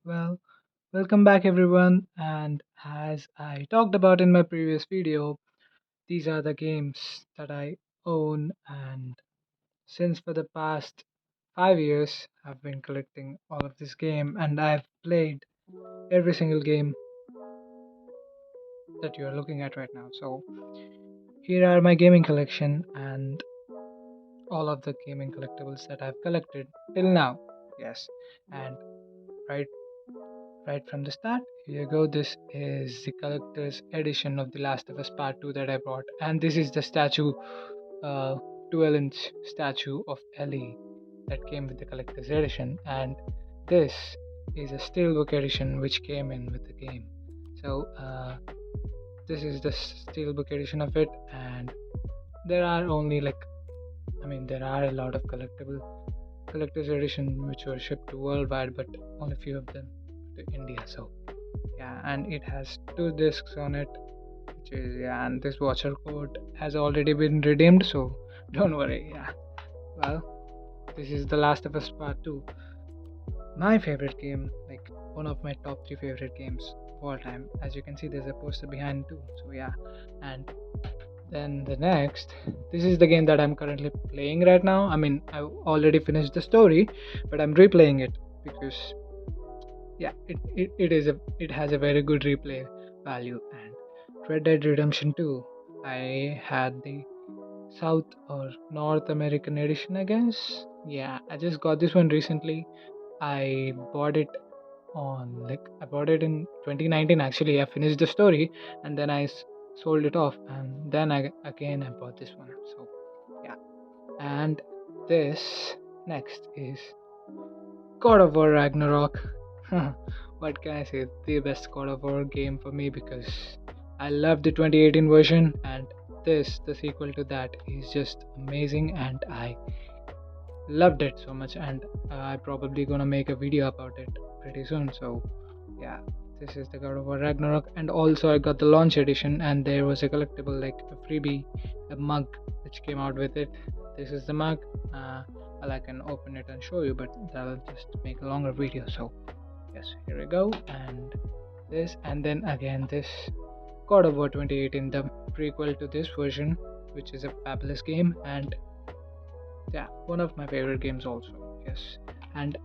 Well, welcome back everyone. And as I talked about in my previous video, these are the games that I own. And since for the past 5 years, I've been collecting all of this game and I've played every single game that you are looking at right now. So here are my gaming collection and all of the gaming collectibles that I've collected till now. Yes, and right right from the start. Here you go. This is the collector's edition of The Last of Us Part 2 that I bought. And this is the statue, 12-inch statue of Ellie that came with the collector's edition. And this is a steelbook edition which came in with the game. So, this is the steelbook edition of it. And there are only there are a lot of collector's edition which were shipped to worldwide, but only few of them to India. So yeah, and it has two discs on it, which is yeah, and this voucher code has already been redeemed, so don't worry. Yeah, well, this is The Last of Us Part 2, my favorite game, like one of my top three favorite games of all time. As you can see, there's a poster behind too. So yeah, and then the next, this is the game that I'm currently playing right now. I mean, I've already finished the story, but I'm replaying it because yeah, it has a very good replay value. And Red Dead Redemption 2, I had the South or North American edition, I guess. Yeah, I just got this one recently. I bought it I bought it in 2019 actually. I finished the story and then sold it off, and then I bought this one. So yeah, and this next is God of War Ragnarok. What can I say? The best God of War game for me because I love the 2018 version, and the sequel to that, is just amazing, and I loved it so much. And I probably gonna make a video about it pretty soon. So yeah, this is the God of War Ragnarok, and also I got the launch edition, and there was a collectible like a freebie, a mug which came out with it. This is the mug. Well, I can open it and show you, but that'll just make a longer video. So yes, here we go, and this, and then again this God of War 2018, the prequel to this version, which is a fabulous game, and yeah, one of my favorite games also. Yes, and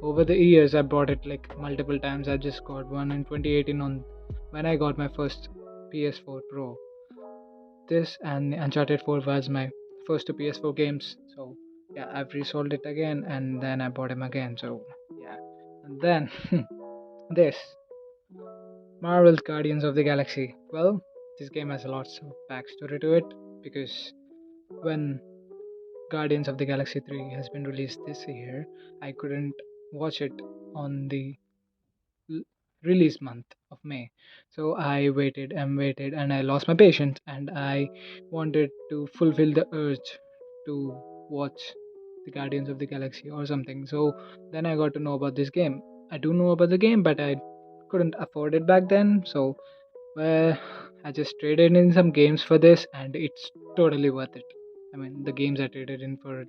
over the years I bought it like multiple times. I just got one in 2018 on when I got my first PS4 Pro. This and Uncharted 4 was my first two PS4 games. So yeah, I've resold it again and then I bought him again. So yeah, and then this Marvel's Guardians of the Galaxy. Well, this game has lots of backstory to it because when Guardians of the Galaxy 3 has been released this year, I couldn't watch it on the l- release month of May. So I waited and waited and I lost my patience and I wanted to fulfill the urge to watch the Guardians of the Galaxy or something. So then I got to know about this game. I do know about the game, but I couldn't afford it back then. So well, I just traded in some games for this and it's totally worth it. I mean, the games I traded in for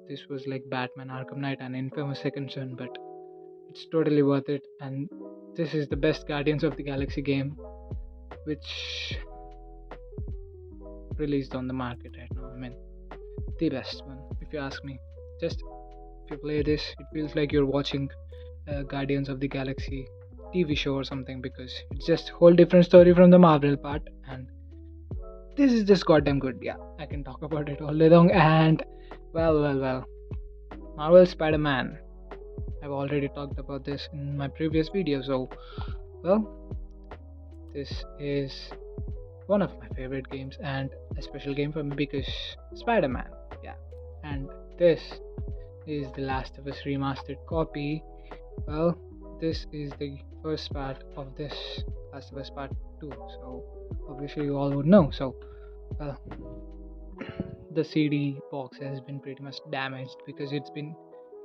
this was like Batman Arkham Knight and Infamous Second Son, but it's totally worth it. And this is the best Guardians of the Galaxy game which released on the market right now. I mean, the best one, if you ask me. Just if you play this, it feels like you're watching Guardians of the Galaxy TV show or something because it's just whole different story from the Marvel part, and this is just goddamn good. Yeah, I can talk about it all day long. And well, Marvel Spider-Man. I've already talked about this in my previous video. So, well, this is one of my favorite games and a special game for me because Spider-Man. Yeah, and this is the Last of Us remastered copy. Well, this is the first part of this Last of Us Part 2. So, obviously, you all would know. So, well, the CD box has been pretty much damaged because it's been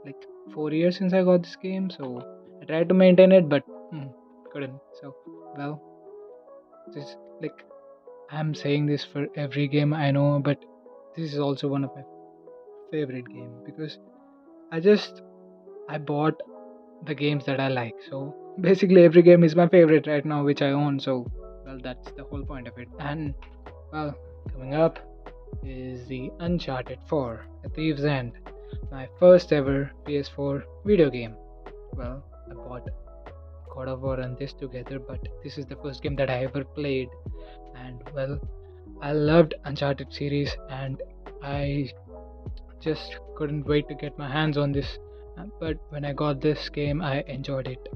like 4 years since I got this game. So I tried to maintain it, but couldn't. So well, this like I'm saying this for every game I know, but this is also one of my favorite game because I bought the games that I like. So basically, every game is my favorite right now, which I own. So, well, that's the whole point of it. And, well, coming up is the Uncharted 4, A Thief's End, my first ever PS4 video game. Well, I bought God of War and this together, but this is the first game that I ever played. And, well, I loved Uncharted series, and I just couldn't wait to get my hands on this. But when I got this game, I enjoyed it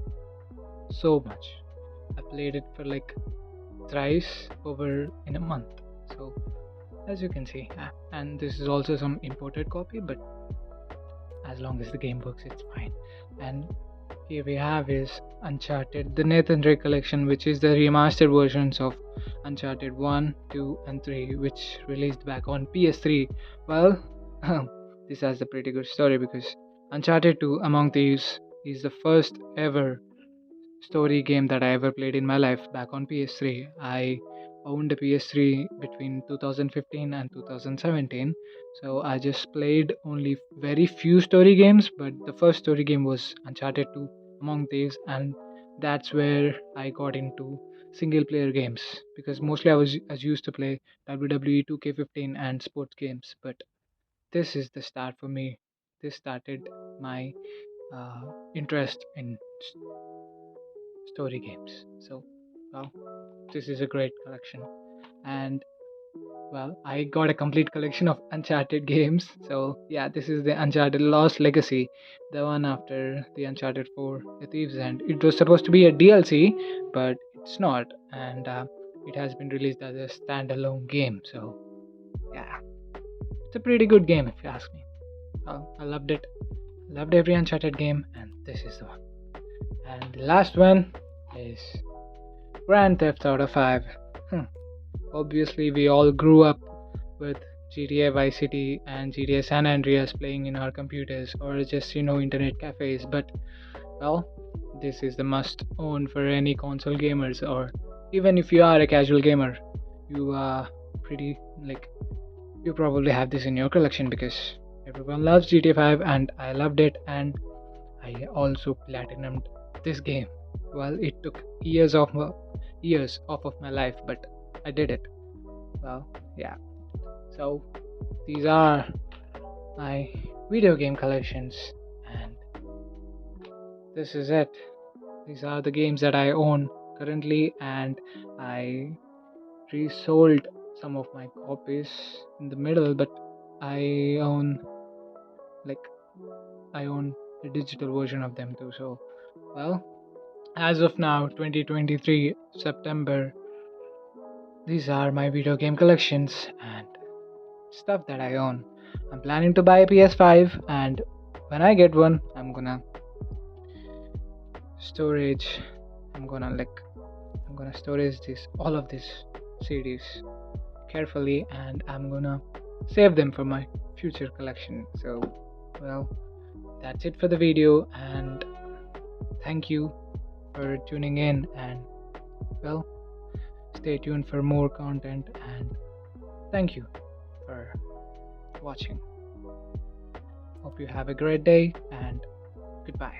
so much. I played it for like thrice over in a month. So as you can see, and this is also some imported copy, but as long as the game works, it's fine. And here we have is Uncharted, the Nathan Drake collection, which is the remastered versions of Uncharted 1, 2, and 3, which released back on PS3. Well, this has a pretty good story because Uncharted 2 Among Thieves is the first ever story game that I ever played in my life back on PS3. I owned a PS3 between 2015 and 2017, so I just played only very few story games, but the first story game was Uncharted 2 Among Thieves, and that's where I got into single player games because mostly I was used to play WWE 2K15 and sports games, but this is the start for me. This started my interest in story games. So, well, this is a great collection, and well, I got a complete collection of Uncharted games. So, yeah, this is the Uncharted Lost Legacy, the one after the Uncharted 4, The Thieves End. It was supposed to be a DLC, but it's not, and it has been released as a standalone game. So, yeah, it's a pretty good game if you ask me. Well, I loved it. Loved every Uncharted game, and this is the one. And the last one is Grand Theft Auto 5. Obviously, we all grew up with GTA Vice City and GTA San Andreas playing in our computers or just, internet cafes. But, well, this is the must own for any console gamers, or even if you are a casual gamer, you are pretty, you probably have this in your collection because everyone loves GTA 5 and I loved it, and I also platinumed this game. Well, it took years off of my life, but I did it. Well, yeah. So these are my video game collections, and this is it. These are the games that I own currently, and I resold some of my copies in the middle, but I own like I own the digital version of them too. So, well, as of now, 2023 September, these are my video game collections and stuff that I own. I'm planning to buy a PS5, and when I get one, I'm gonna storage. I'm gonna storage all of these CDs carefully, and I'm gonna save them for my future collection. So, well, that's it for the video, and thank you for tuning in, and well, stay tuned for more content, and thank you for watching. Hope you have a great day, and goodbye.